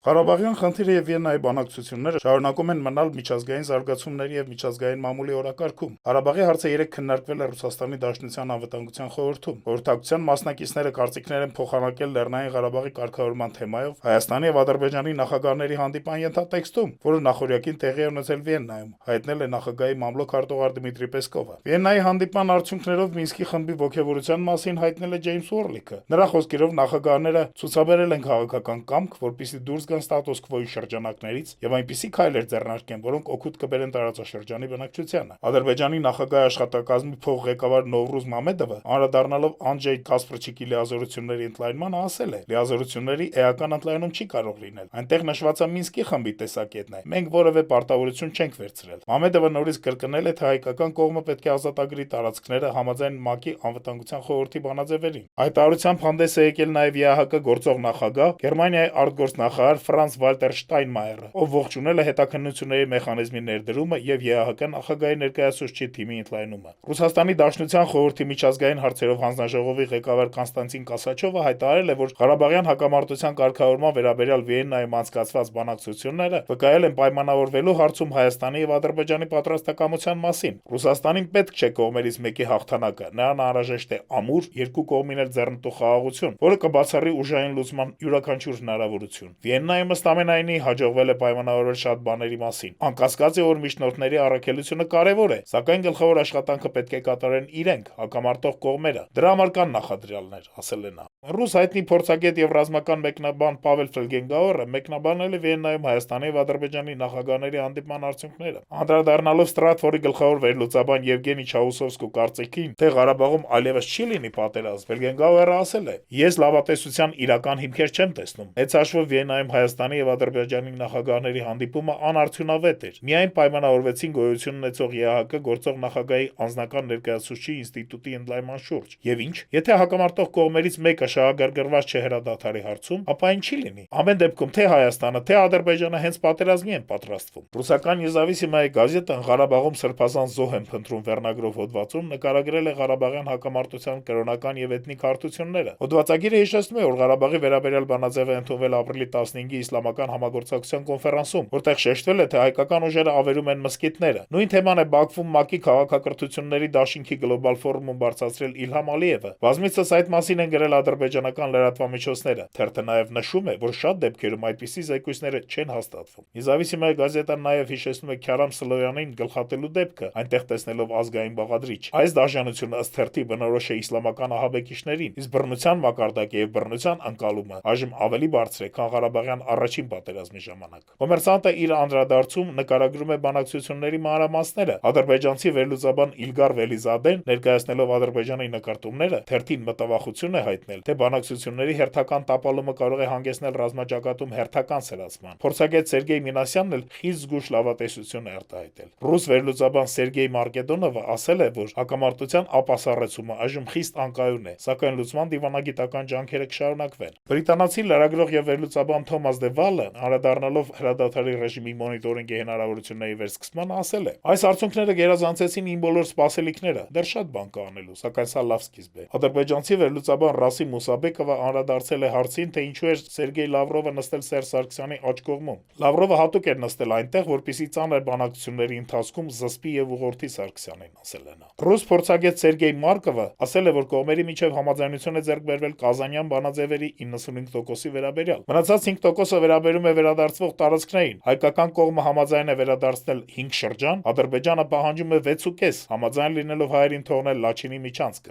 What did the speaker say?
Ղարաբաղյան խնդիրը եւ Վիեննայի բանակցությունները շարունակում են մնալ միջազգային զարգացումների եւ միջազգային մամուլի օրակարգում։ Ղարաբաղի հարցը երեկ քննարկվել է Ռուսաստանի Դաշնության անվտանգության խորհրդում։ Խորհրդակցության մասնակիցները կարծիքներ են փոխանակել Լեռնային Ղարաբաղի կարգավորման թեմայով Հայաստանի եւ Ադրբեջանի նախագահների հանդիպան ենթատեքստում, որը նախօրյակին տեղի է ունեցել Վիեննայում, հայտնել է նախագահի մամլոք արտուղար Դմիտրի Պեսկովը։ Վիեննայի հանդիպման արդյունքներով Մինսկի խմբի ողջավորության մասին հայտնել է Ջեյմս Ուորլիքը։ Նրա խոսքերով նախագահները ցուցաբերել են քաղաքական կամք, որպեսզի դուրս գան ստատուս քվոյի շրջանակներից եւ այնպիսի քայլեր ձեռնարկեն, որոնք օգուտ կբերեն տարածաշրջանի բնակչությանը։ Ադրբեջանի նախագահի աշխատակազմի փոխղեկավար Նովրուզ Մամեդովը, անդրադառնալով Անջեյ Կասպրչիկի լիազորությունների ընդլայնմանը, ասել է. «Լիազորությունների էական ընդլայնում չի կարող լինել։ Այնտեղ նշվածը Մինսկի խմբի տեսակետն է։ Մենք որևէ պարտավորություն չենք վերցրել»։ Մամեդովը նորից կրկնել է, թե հայկական կողմը պետք է ազատագրի տարածքները համաձայն ՄԱԿ-ի անվտանգության խորհրդի բանաձևերին։ Հայտարարությամբ հանդես է եկել նաեւ ԵԱՀԿ գործող նախագահ, Գերմանիայի արտգործնախարար Ֆրանց Վալտեր Շտայնմայերը, ով ողջունել է հետաքննությունների մեխանիզմի ներդրումը եւ ԵԱՀԿ նախագահի ներկայացուցչի թիմի ընդլայնումը։ Ռուսաստանի Դաշնության խորհրդի միջազգային հարցերով հանձնաժողովի ղեկավար Կոնստանտին Կասաչովը հայտարարել է, որ Ղարաբաղյան հակամարտության կարգավորման վերաբերյալ Վիեննայում անցկացված բանակցությունները վկայել են պայմանավորվելու հարցում Հայաստանի եւ Ադրբեջանի պատրաստակամության մասին։ Ռուսաստանին պետք չէ կողմերից մեկի հաղթանակը, նրան անհրաժեշտ է ամուր, երկու կողմին էլ ձեռնտու խաղաղություն, որը կբացառի ուժային լուծման յուրաքանչյուր հնարավորություն։ Վիեննայում ըստ ամենայնի հաջողվել է պայմանավորվել շատ բաների մասին։ Անկասկած է, որ միջնորդների առաքելությունը կարևոր է, սակայն գլխավոր աշխատանքը պետք է կատարեն իրենք, հակամարտող կողմերը։ Դրա համար կան նախադրյալներ, ասել է նա։ Ռուս հայտնի փորձագետ եւ ռազմական մեկնաբան Պավել Ֆելգենգաուերը մեկնաբանել է Վիեննայում Հայաստանի եւ Ադրբեջանի նախագահների հանդիպման արդյունքները։ Անդրադառնալով Ստրատֆորի գլխավոր վերլուծաբան Եվգենի Չաուսովսկու կարծիքին, թե Ղարաբաղում այլևս չի լինի պատերազմ, Ֆելգենգաուերը ասել է. «Ես լավատեսության իրական հիմքեր չեմ տեսնում։ Մեծ հաշվով Վիեննայում Հայաստանի եւ Ադրբեջանի նախագահների հանդիպումը անարդյունավետ էր։ Միայն պայմանավորվեցին գոյություն ունեցող ԵԱՀԿ գործող նախագահի անձնական ներկայացուցչի ինստիտուտի ընդլայնման շուրջ։ Եվ ինչ, եթե հակամարտող կողմերից մեկը շահագրգռված չէ հրադադարի հարցում, ապա ինչ չի լինի։ Ամեն դեպքում թե Հայաստանը, թե Ադրբեջանը հենց պատերազմի են պատրաստվում»։ Ռուսական Նեզավիսիմայի գազետան «Ղարաբաղում սրբազան զոհ են փնտրում» վերնագրով հոդվածում նկարագրել է Ղարաբաղյան հակամարտության կրոնական եւ էթնիկ հարթությունները։ Հոդվածագիրը հիշեցնում է, որ Ղարաբաղի վերաբերյալ բանաձևը ընդունվել ապրիլի 15-ի իսլամական համագործակցության կոնֆերանսում, որտեղ շեշտվել է, թե հայկական ուժերը ավերում են մզկիթները։ Նույն թեման է Բաքվում ՄԱԿ-ի քաղաքակրթությունների դաշինքի գլոբալ ֆորումում բարձրացրել Իլհամ Ալիևը։ Բազմիցս այդ մասին են գրել ադրբեջանական լրատվամիջոցները։ Թերթը նաեւ նշում է, որ շատ դեպքերում այդպիսի զեկույցները չեն հաստատվում։ Նեզավիսիմայի գազետան նաեւ հիշեցնում է Քյարամ Սլոյանին գլխատելու դեպքը, այնտեղ տեսնելով ազգային բաղադրիչ։ Այս դաշնությունը ըստ թերթի բնորոշ է իսլամական ահաբեկիչներին, իսկ բռնության մակարդակը եւ բռնության ընկալումը այժմ ավելի բարձր է, քան Ղարաբաղյան առաջին պատերազմի ժամանակ։ Կոմերսանտը իր անդրադարձում նկարագրում է բանակցությունների մանրամասները։ Ադրբեջանցի վերլուծաբան Իլգար Վելիզադեն, ներկայացնելով Ադրբեջանի նկարտումները, թերթին մտավախություն է հայտնել, թե բանակցությունների հերթական տապալումը կարող է հանգեցնել ռազմաճակատում հերթական սրացման։ Փորձագետ Սերգեյ Մինասյանն էլ խիստ զգուշ լավատեսություն է արտահայտել։ Ռուս վերլուծաբան Սերգեյ Մարկեդոնովը ասել է, որ հակամարտության ապասառեցումը այժմ խիստ անկայուն է, սակայն լուծման դիվանագիտական ջանքերը կշարունակվեն։ Բրիտանացի լրագրող եւ վերլուծաբան Թոմաս Դե Վալը, անդրադառնալով հրադադարի ռեժիմի մոնիտորինգի հնարավորությունների վերսկսմանը, ասել է. «Այս արդյունքները գերազանցեցին իմ բոլոր սպասելիքները։ Դեռ շատ բան կա անելու, սակայն սա լավ սկիզբ է»։ Ադրբեջանցի վերլուծաբան Ռասիմ Մուսաբեկովը անդրադարձել է հարցին, թե ինչու էր Սերգեյ Լավրովը նստել Սերժ Սարգսյանի աջ կողմում։ Լավրովը հատուկ էր նստել այնտեղ, որպեսզի ծանր բանակցությունների ընթացքում զսպի եւ ուղղորդի Սարգսյանին, ասել է նա։ Ռուս փորձագետ Սերգեյ Մարկովը ասել է, որ կողմերի միջև համաձայնություն է ձեռք բերվել Կազանյան բանաձևերի 95%-ի վերաբերյալ։ Մնացած 5%-ը վերաբերում է վերադարձվող տարածքներին։ Հայկական կողմը համաձայն է վերադարձնել 5 շրջան, Ադրբեջանը պահանջում է 6.5, համաձայն լինելով հայերին թողնել Լաչինի միջանցքը։